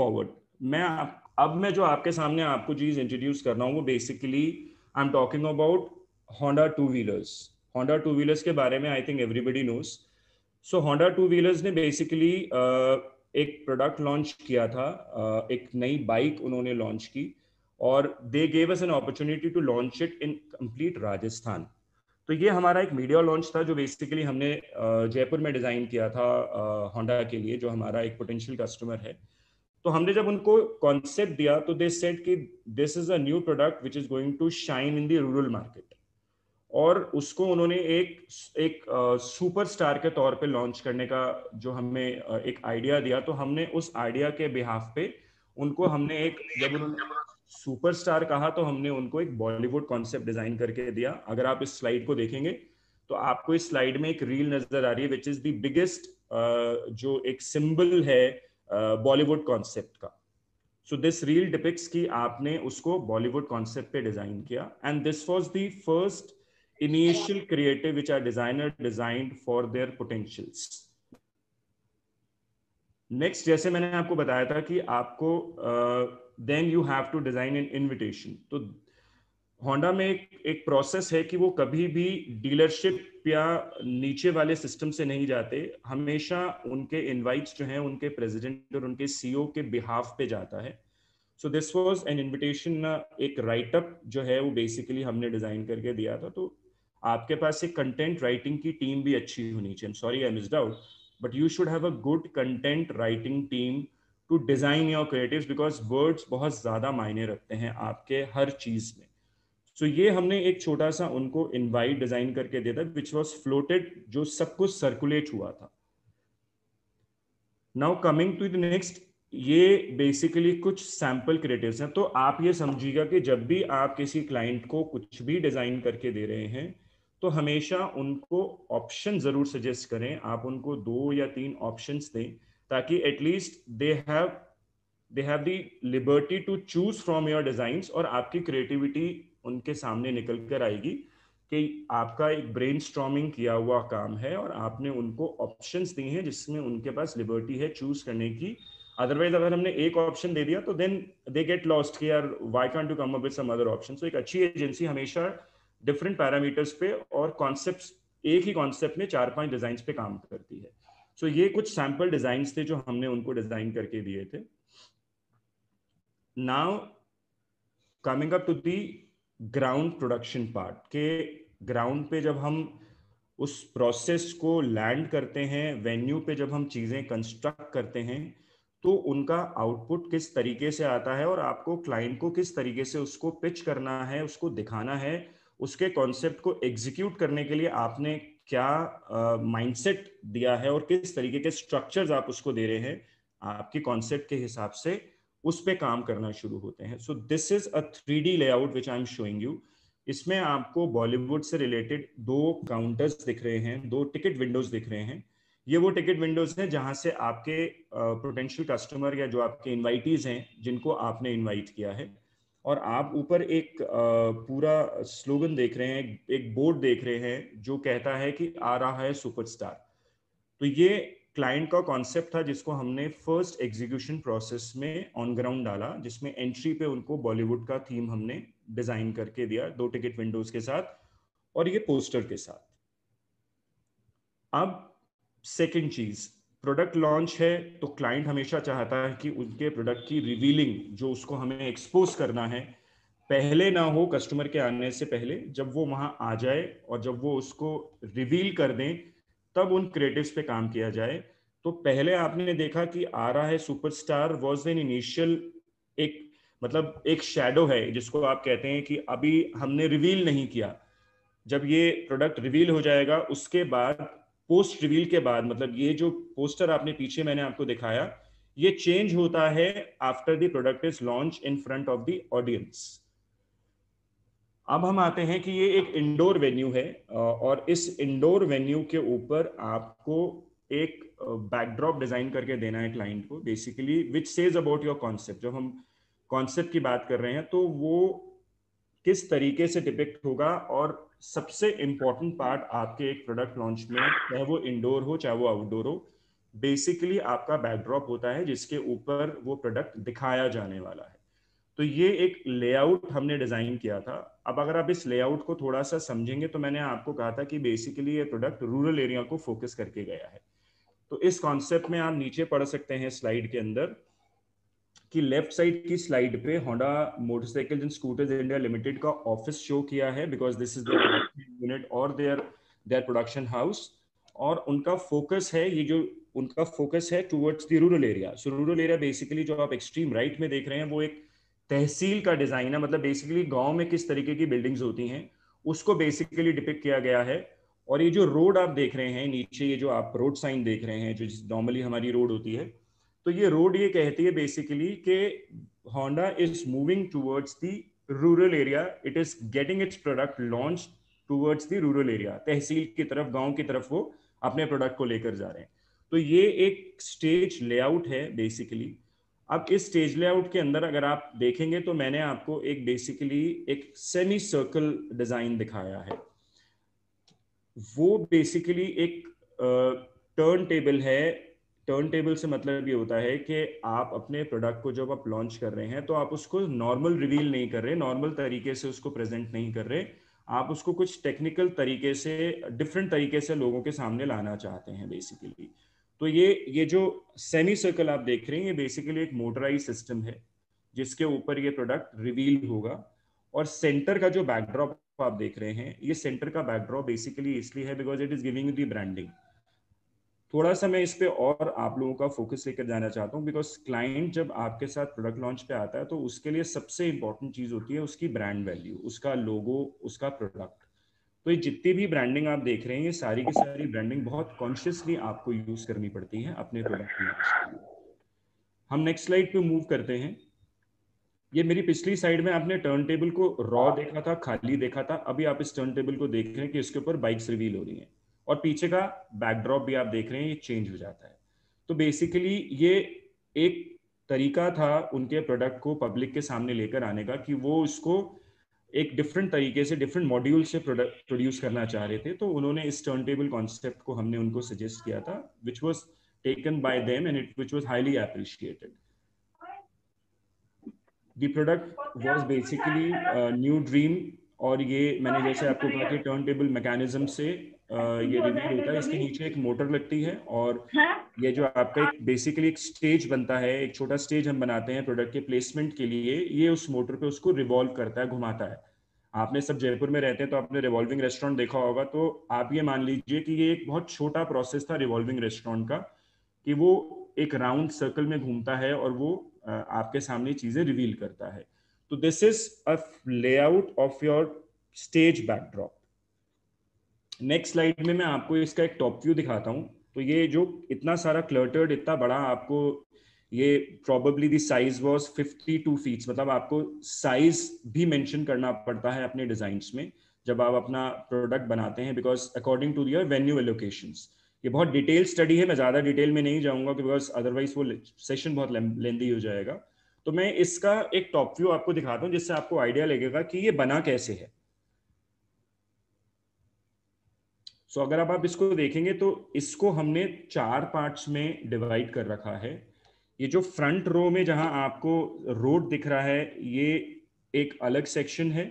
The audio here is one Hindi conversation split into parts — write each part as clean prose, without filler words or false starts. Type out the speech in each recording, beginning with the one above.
फॉरवर्ड, अब मैं जो आपके सामने आपको चीज इंट्रोड्यूस कर रहा हूँ वो basically I am talking about Honda two wheelers. Honda two wheelers के बारे में I think everybody knows. So Honda two wheelers ने बेसिकली एक प्रोडक्ट लॉन्च किया था, एक नई बाइक उन्होंने लॉन्च की, और they gave us an opportunity to launch it in complete Rajasthan. तो ये हमारा एक मीडिया लॉन्च था जो बेसिकली हमने जयपुर में डिजाइन किया था होंडा के लिए, जो हमारा एक पोटेंशियल कस्टमर है। तो हमने जब उनको कॉन्सेप्ट दिया तो दे सेड कि this is a new product which is going to shine in the rural market, और उसको उन्होंने एक सुपरस्टार के तौर पे लॉन्च करने का जो हमें एक आइडिया दिया, तो हमने उस आइडिया के बिहाफ पे उनको हमने एक, जब उन्होंने सुपरस्टार कहा तो हमने उनको एक बॉलीवुड कॉन्सेप्ट डिजाइन करके दिया। अगर आप इस स्लाइड को देखेंगे तो आपको इस स्लाइड में एक रील नजर आ रही है विच इज द बिगेस्ट जो एक सिंबल है बॉलीवुड कॉन्सेप्ट का। सो दिस रील डिपिक्ट्स कि आपने उसको बॉलीवुड कॉन्सेप्ट पे डिजाइन किया, and this was the first initial creative which our designer designed for their potentials. Next, जैसे मैंने आपको बताया था कि आपको then you have to design an invitation. तो होंडा में एक प्रोसेस है कि वो कभी भी डीलरशिप या नीचे वाले सिस्टम से नहीं जाते, हमेशा उनके इनवाइट्स जो हैं उनके प्रेसिडेंट और उनके सीईओ के बिहाफ पे जाता है। So this was an invitation, एक राइटअप जो है वो बेसिकली हमने डिजाइन करके दिया था। तो आपके पास एक कंटेंट राइटिंग की टीम भी अच्छी होनी चाहिए। Sorry I missed out, but you should have a good content writing team to design your creatives, because words बहुत ज्यादा मायने रखते हैं आपके हर चीज में। सो ये हमने एक छोटा सा उनको इनवाइट डिजाइन करके दिया था विच वॉज फ्लोटेड, जो सब कुछ सर्कुलेट हुआ था। Now coming to the next, ये बेसिकली कुछ सैंपल क्रिएटिव्स हैं। तो आप ये समझिएगा कि जब भी आप किसी क्लाइंट को कुछ भी डिजाइन करके दे रहे हैं तो हमेशा उनको ऑप्शन जरूर सजेस्ट करें। आप उनको 2 या 3 ऑप्शंस दें ताकि at least they have the liberty to choose from your designs, और आपकी क्रिएटिविटी उनके सामने निकल कर आएगी कि आपका एक ब्रेनस्टॉर्मिंग किया हुआ काम है और आपने उनको ऑप्शंस दी हैं जिसमें उनके पास लिबर्टी है चूज करने की। अदरवाइज अगर हमने एक ऑप्शन दे दिया तो देन दे गेट लॉस्ट कि यार why can't you come up with some other option. So एक अच्छी एजेंसी हमेशा डिफरेंट पैरामीटर्स पे और कॉन्सेप्ट्स, एक ही कॉन्सेप्ट में 4-5 डिजाइन पे काम करती है। सो ये कुछ सैंपल डिजाइन थे जो हमने उनको डिजाइन करके दिए थे। Now coming up to the ground production part, के ग्राउंड पे जब हम उस प्रोसेस को लैंड करते हैं, वेन्यू पे जब हम चीजें कंस्ट्रक्ट करते हैं, तो उनका आउटपुट किस तरीके से आता है और आपको क्लाइंट को किस तरीके से उसको पिच करना है, उसको दिखाना है, उसके कॉन्सेप्ट को एग्जीक्यूट करने के लिए आपने क्या माइंडसेट दिया है और किस तरीके के स्ट्रक्चर्स आप उसको दे रहे हैं, आपके कॉन्सेप्ट के हिसाब से उस पे काम करना शुरू होते हैं। सो this is a 3D layout which I am showing you. इसमें आपको बॉलीवुड से रिलेटेड 2 काउंटर्स दिख रहे हैं, 2 टिकट विंडोज दिख रहे हैं। ये वो टिकट विंडोज हैं जहां से आपके पोटेंशियल कस्टमर या जो आपके इनवाइटीज हैं जिनको आपने इनवाइट किया है, और आप ऊपर एक पूरा स्लोगन देख रहे हैं, एक बोर्ड देख रहे हैं जो कहता है कि आ रहा है सुपरस्टार। तो ये क्लाइंट का कॉन्सेप्ट था जिसको हमने फर्स्ट एग्जीक्यूशन प्रोसेस में ऑन ग्राउंड डाला, जिसमें एंट्री पे उनको बॉलीवुड का थीम हमने डिजाइन करके दिया 2 टिकट विंडोज के साथ और ये पोस्टर के साथ। अब सेकंड चीज, प्रोडक्ट लॉन्च है तो क्लाइंट हमेशा चाहता है कि उनके प्रोडक्ट की रिवीलिंग, जो उसको हमें एक्सपोज करना है, पहले ना हो कस्टमर के आने से पहले, जब वो वहां आ जाए और जब वो उसको रिवील कर दें तब उन क्रिएटिव्स पे काम किया जाए। तो पहले आपने देखा कि आ रहा है सुपरस्टार वाज एन इनिशियल, एक मतलब एक शैडो है जिसको आप कहते हैं कि अभी हमने रिवील नहीं किया। जब ये प्रोडक्ट रिवील हो जाएगा उसके बाद, पोस्ट रिवील के बाद, मतलब ये जो पोस्टर आपने पीछे मैंने आपको दिखाया, ये चेंज होता है after the product is launch in front of the audience. अब हम आते हैं कि ये एक इंडोर वेन्यू है और इस इंडोर वेन्यू के ऊपर आपको एक बैकड्रॉप डिजाइन करके देना है क्लाइंट को, basically which says about your concept. जब हम कॉन्सेप्ट की बात कर रहे हैं तो वो किस तरीके से डिपिक्ट होगा, और सबसे इंपॉर्टेंट पार्ट आपके एक प्रोडक्ट लॉन्च में, चाहे वो इंडोर हो चाहे वो आउटडोर हो, बेसिकली आपका बैकड्रॉप होता है जिसके ऊपर वो प्रोडक्ट दिखाया जाने वाला है। तो ये एक लेआउट हमने डिजाइन किया था। अब अगर आप इस लेआउट को थोड़ा सा समझेंगे तो मैंने आपको कहा था कि बेसिकली ये प्रोडक्ट रूरल एरिया को फोकस करके गया है। तो इस कॉन्सेप्ट में आप नीचे पढ़ सकते हैं स्लाइड के अंदर कि लेफ्ट साइड की स्लाइड पे Honda motorcycles and scooters India limited का ऑफिस शो किया है, because this is their unit और देयर देयर प्रोडक्शन हाउस। और उनका फोकस है, ये जो उनका फोकस है towards the rural area. So rural area basically जो आप एक्सट्रीम राइट में देख रहे हैं वो एक तहसील का डिजाइन है, मतलब बेसिकली गांव में किस तरीके की बिल्डिंग्स होती हैं उसको बेसिकली डिपिक्ट किया गया है। और ये जो रोड आप देख रहे हैं नीचे, ये जो आप रोड साइन देख रहे हैं जो नॉर्मली हमारी रोड होती है, तो ये रोड ये कहती है बेसिकली कि Honda is moving towards the rural area, it is getting its product launch towards the rural area, tehsil की तरफ, गांव की तरफ वो अपने प्रोडक्ट को लेकर जा रहे हैं। तो ये एक स्टेज लेआउट है बेसिकली। अब इस स्टेज लेआउट के अंदर अगर आप देखेंगे तो मैंने आपको एक बेसिकली एक सेमी सर्कल डिजाइन दिखाया है। वो बेसिकली एक टर्न टेबल है। टर्न टेबल से मतलब ये होता है कि आप अपने प्रोडक्ट को जब आप लॉन्च कर रहे हैं तो आप उसको नॉर्मल रिवील नहीं कर रहे, नॉर्मल तरीके से उसको प्रेजेंट नहीं कर रहे, आप उसको कुछ टेक्निकल तरीके से, डिफरेंट तरीके से लोगों के सामने लाना चाहते हैं बेसिकली। तो ये जो सेमी सर्कल आप देख रहे हैं ये बेसिकली एक मोटराइज सिस्टम है जिसके ऊपर ये प्रोडक्ट रिवील होगा। और सेंटर का जो बैकड्रॉप आप देख रहे हैं, ये सेंटर का बैकड्रॉप बेसिकली इसलिए है because it is giving you the branding. थोड़ा सा मैं इस पे और आप लोगों का फोकस लेकर जाना चाहता हूँ, बिकॉज क्लाइंट जब आपके साथ प्रोडक्ट लॉन्च पे आता है तो उसके लिए सबसे इंपॉर्टेंट चीज होती है उसकी ब्रांड वैल्यू, उसका लोगो, उसका प्रोडक्ट। तो ये जितनी भी ब्रांडिंग आप देख रहे हैं ये सारी की सारी ब्रांडिंग बहुत कॉन्शियसली आपको यूज करनी पड़ती है अपने प्रोडक्ट लॉन्च के लिए। हम नेक्स्ट स्लाइड पे मूव करते हैं। ये मेरी पिछली साइड में आपने टर्न टेबल को रॉ देखा था, खाली देखा था, अभी आप इस टर्न टेबल को देख रहे हैं कि इसके ऊपर बाइक्स रिवील हो रही हैं और पीछे का बैकड्रॉप भी आप देख रहे हैं ये चेंज हो जाता है। तो बेसिकली ये एक तरीका था उनके प्रोडक्ट को पब्लिक के सामने लेकर आने का कि वो इसको एक डिफरेंट तरीके से, डिफरेंट मॉड्यूल से प्रोडक्ट प्रोड्यूस करना चाह रहे थे। तो उन्होंने इस टर्न टेबल कॉन्सेप्ट को हमने उनको सजेस्ट किया था, which was taken by them and it which was highly appreciated. The product was basically new dream. और ये मैंने जैसे आपको कहा कि टर्न टेबल मैकेनिज्म से ये रिवील होता है, इसके नीचे एक मोटर लगती है और ये जो आपका एक बेसिकली एक स्टेज बनता है, एक छोटा स्टेज हम बनाते हैं प्रोडक्ट के प्लेसमेंट के लिए, ये उस मोटर पे उसको रिवॉल्व करता है, घुमाता है। आपने सब जयपुर में रहते हैं तो आपने रिवॉल्विंग रेस्टोरेंट देखा होगा, तो आप ये मान लीजिए कि ये एक बहुत छोटा प्रोसेस था रिवॉल्विंग रेस्टोरेंट का, कि वो एक राउंड सर्कल में घूमता है और वो आपके सामने चीजें रिवील करता है। तो this is a layout of your stage backdrop. Next slide में मैं आपको इसका एक टॉप व्यू दिखाता हूं। तो ये जो इतना सारा क्लटर्ड, इतना बड़ा, आपको ये probably the size was 52 feets, मतलब आपको साइज भी मेंशन करना पड़ता है अपने डिजाइन्स में जब आप अपना प्रोडक्ट बनाते हैं, because according to your venue allocations. ये बहुत डिटेल स्टडी है, मैं ज़्यादा डिटेल में नहीं जाऊंगा बिकॉज अदरवाइज वो सेशन बहुत लेंदी हो जाएगा। तो मैं इसका एक टॉप व्यू आपको दिखाता हूँ जिससे आपको आइडिया लगेगा कि ये बना कैसे है। सो अगर आप इसको देखेंगे तो इसको हमने 4 पार्ट्स में डिवाइड कर रखा है। ये जो फ्रंट रो में जहां आपको रोड दिख रहा है ये एक अलग सेक्शन है,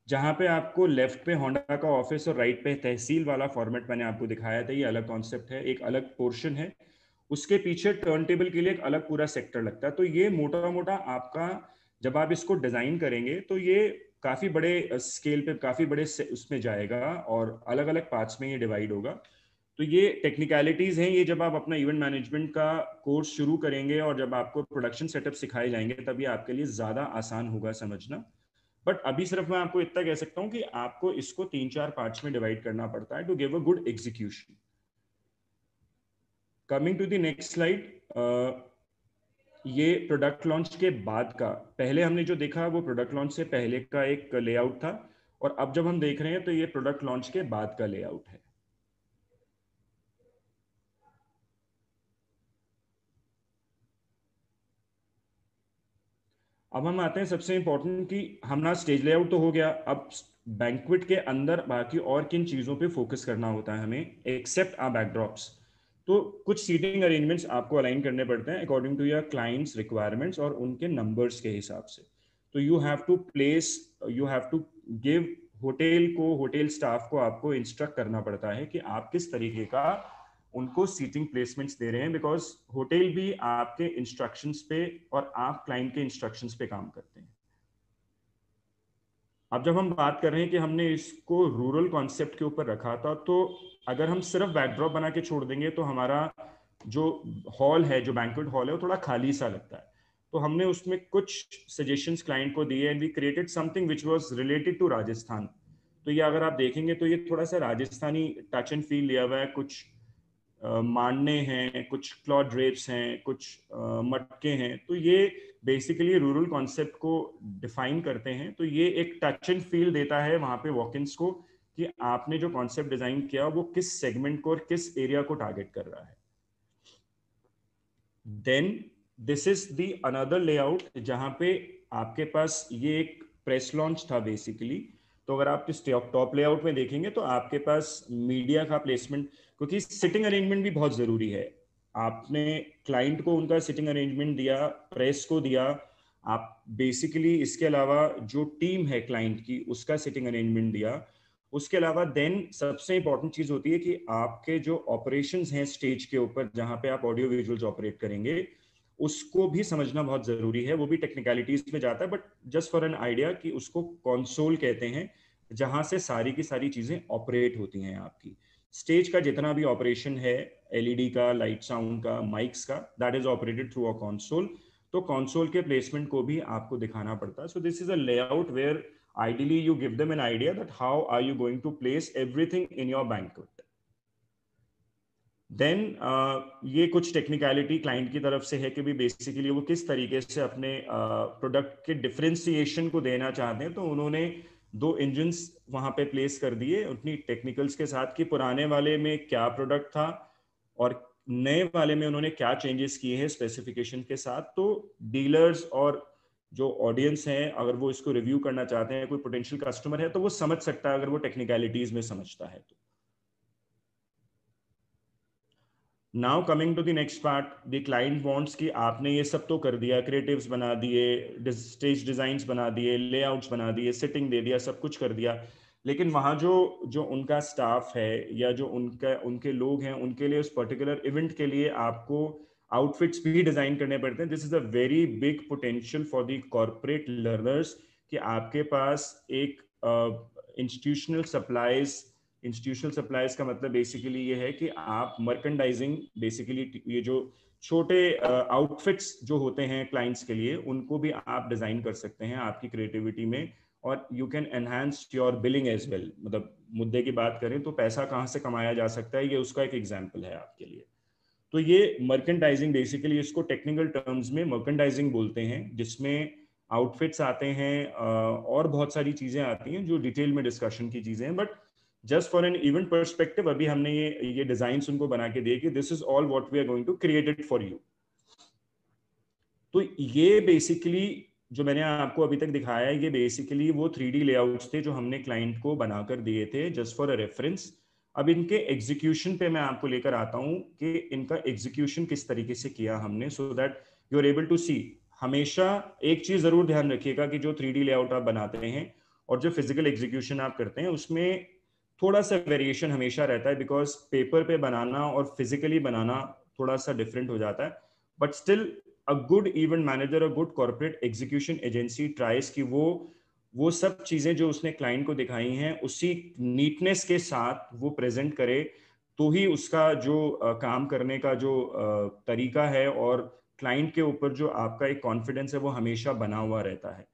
जहां पे आपको लेफ्ट पे होंडा का ऑफिस और राइट पे तहसील वाला फॉर्मेट मैंने आपको दिखाया था, ये अलग कॉन्सेप्ट है, एक अलग पोर्शन है। उसके पीछे टर्न टेबल के लिए एक अलग पूरा सेक्टर लगता है। तो ये मोटा मोटा आपका, जब आप इसको डिजाइन करेंगे तो ये काफी बड़े स्केल पे, काफी बड़े उसमें जाएगा और अलग अलग पार्ट्स में ये डिवाइड होगा। तो ये टेक्निकलिटीज हैं, ये जब आप अपना इवेंट मैनेजमेंट का कोर्स शुरू करेंगे और जब आपको प्रोडक्शन सेटअप सिखाए जाएंगे तब ये आपके लिए ज्यादा आसान होगा समझना। बट अभी सिर्फ मैं आपको इतना कह सकता हूँ कि आपको इसको 3-4 पार्ट्स में डिवाइड करना पड़ता है to give a good execution. Coming to the next slide, ये प्रोडक्ट लॉन्च के बाद का, पहले हमने जो देखा वो प्रोडक्ट लॉन्च से पहले का एक लेआउट था, और अब जब हम देख रहे हैं तो ये प्रोडक्ट लॉन्च के बाद का लेआउट है। अब हम आते हैं सबसे इंपॉर्टेंट कि हमारा स्टेज लेआउट तो हो गया, अब बैंक्वेट के अंदर बाकी और किन चीजों पे फोकस करना होता है हमें, एक्सेप्ट आवर बैकड्रॉप्स। तो कुछ सीटिंग अरेंजमेंट्स आपको अलाइन करने पड़ते हैं according to your clients requirements और उनके नंबर्स के हिसाब से। तो you have to give hotel staff को आपको इंस्ट्रक्ट करना पड़ता है कि आप किस तरीके का उनको सीटिंग प्लेसमेंट्स दे रहे हैं, बिकॉज होटल भी आपके इंस्ट्रक्शंस पे और आप क्लाइंट के इंस्ट्रक्शंस पे काम करते हैं। अब जब हम बात कर रहे हैं कि हमने इसको रूरल कॉन्सेप्ट के ऊपर रखा था, तो अगर हम सिर्फ बैकड्रॉप बना के छोड़ देंगे तो हमारा जो हॉल है, जो बैंक्वेट हॉल है, वो थोड़ा खाली सा लगता है। तो हमने उसमें कुछ सजेशंस क्लाइंट को दिए and we created something which was related to Rajasthan. तो ये अगर आप देखेंगे तो ये थोड़ा सा राजस्थानी टच एंड फील लिया हुआ है। कुछ मांडने हैं, कुछ क्लॉथ ड्रेप्स हैं, कुछ मटके हैं। तो ये बेसिकली रूरल कॉन्सेप्ट को डिफाइन करते हैं। तो ये एक टच एंड फील देता है वहां पे वॉक-इन्स को कि आपने जो कॉन्सेप्ट डिजाइन किया वो किस सेगमेंट को और किस एरिया को टारगेट कर रहा है। Then this is the another layout जहां पे आपके पास ये एक प्रेस लॉन्च था बेसिकली। तो अगर आप इस टॉप लेआउट में देखेंगे तो आपके पास मीडिया का प्लेसमेंट, क्योंकि सिटिंग अरेंजमेंट भी बहुत जरूरी है। आपने क्लाइंट को उनका सिटिंग अरेंजमेंट दिया, प्रेस को दिया, आप बेसिकली इसके अलावा जो टीम है क्लाइंट की उसका सिटिंग अरेंजमेंट दिया। उसके अलावा देन सबसे इंपॉर्टेंट चीज होती है कि आपके जो ऑपरेशंस हैं स्टेज के ऊपर जहां पे आप ऑडियो विजुअल्स ऑपरेट करेंगे, उसको भी समझना बहुत जरूरी है। वो भी टेक्निकलिटीज में जाता है, but just for an idea कि उसको कंसोल कहते हैं, जहां से सारी की सारी चीजें ऑपरेट होती हैं आपकी। स्टेज का जितना भी ऑपरेशन है, एलईडी का, लाइट साउंड का, माइक्स का, that is operated through a console. तो कंसोल के प्लेसमेंट को भी आपको दिखाना पड़ता है। So this is a layout where ideally you give them an idea that how are you going to place everything in your banquet. Then ये कुछ टेक्निकलिटी क्लाइंट की तरफ से है कि भी बेसिकली वो किस तरीके से अपने प्रोडक्ट के डिफरेंशिएशन को देना चाहते हैं। तो उन्होंने 2 इंजन्स वहां पे प्लेस कर दिए उतनी टेक्निकल्स के साथ कि पुराने वाले में क्या प्रोडक्ट था और नए वाले में उन्होंने क्या चेंजेस किए हैं स्पेसिफिकेशन के साथ। तो डीलर्स और जो ऑडियंस हैं, अगर वो इसको रिव्यू करना चाहते हैं, कोई पोटेंशियल कस्टमर है, तो वो समझ सकता है अगर वो टेक्निकलिटीज में समझता है तो। Now coming to the next part, the client wants कि आपने ये सब तो कर दिया, क्रिएटिव्स बना दिए, स्टेज डिजाइन्स बना दिए, लेआउट्स बना दिए, सिटिंग दे दिया, सब कुछ कर दिया, लेकिन वहाँ जो जो उनका स्टाफ है या जो उनके लोग हैं, उनके लिए उस पर्टिकुलर इवेंट के लिए आपको आउटफिट्स भी डिजाइन करने पड़ते हैं। This is a very big potential for the corporate learners कि आपके पास एक इंस्टीट्यूशनल सप्लाईज का मतलब बेसिकली ये है कि आप मर्केंडाइजिंग, बेसिकली ये जो छोटे आउटफिट्स जो होते हैं क्लाइंट्स के लिए, उनको भी आप डिजाइन कर सकते हैं आपकी क्रिएटिविटी में। और you can enhance your billing as well. मतलब मुद्दे की बात करें तो पैसा कहाँ से कमाया जा सकता है, ये उसका एक एग्जाम्पल है आपके लिए। तो ये मर्केंडाइजिंग, बेसिकली इसको टेक्निकल टर्म्स में मर्केंडाइजिंग बोलते हैं, जिसमें आउटफिट्स आते हैं और बहुत सारी चीजें आती हैं जो डिटेल में डिस्कशन की चीजें हैं। But just for an event perspective अभी हमने ये डिजाइन्स उनको बना के दिए कि this is all what we are going to create it for you. तो ये बेसिकली जो मैंने आपको अभी तक दिखाया है, ये बेसिकली वो 3D लेआउट्स थे जो हमने क्लाइंट को बनाकर दिए थे जस्ट फॉर अ रेफरेंस। अब इनके एग्जीक्यूशन पे मैं आपको लेकर आता हूं कि इनका एग्जीक्यूशन किस तरीके से किया हमने, so that you are able to see. हमेशा एक चीज जरूर ध्यान रखिएगा कि जो 3D लेआउट आप बनाते हैं और जो फिजिकल एग्जीक्यूशन आप करते हैं उसमें थोड़ा सा वेरिएशन हमेशा रहता है, बिकॉज पेपर पे बनाना और फिजिकली बनाना थोड़ा सा डिफरेंट हो जाता है। But still a good event manager, a good corporate execution agency tries कि वो सब चीजें जो उसने क्लाइंट को दिखाई हैं उसी नीटनेस के साथ वो प्रेजेंट करे, तो ही उसका जो काम करने का जो तरीका है और क्लाइंट के ऊपर जो आपका एक कॉन्फिडेंस है वो हमेशा बना हुआ रहता है।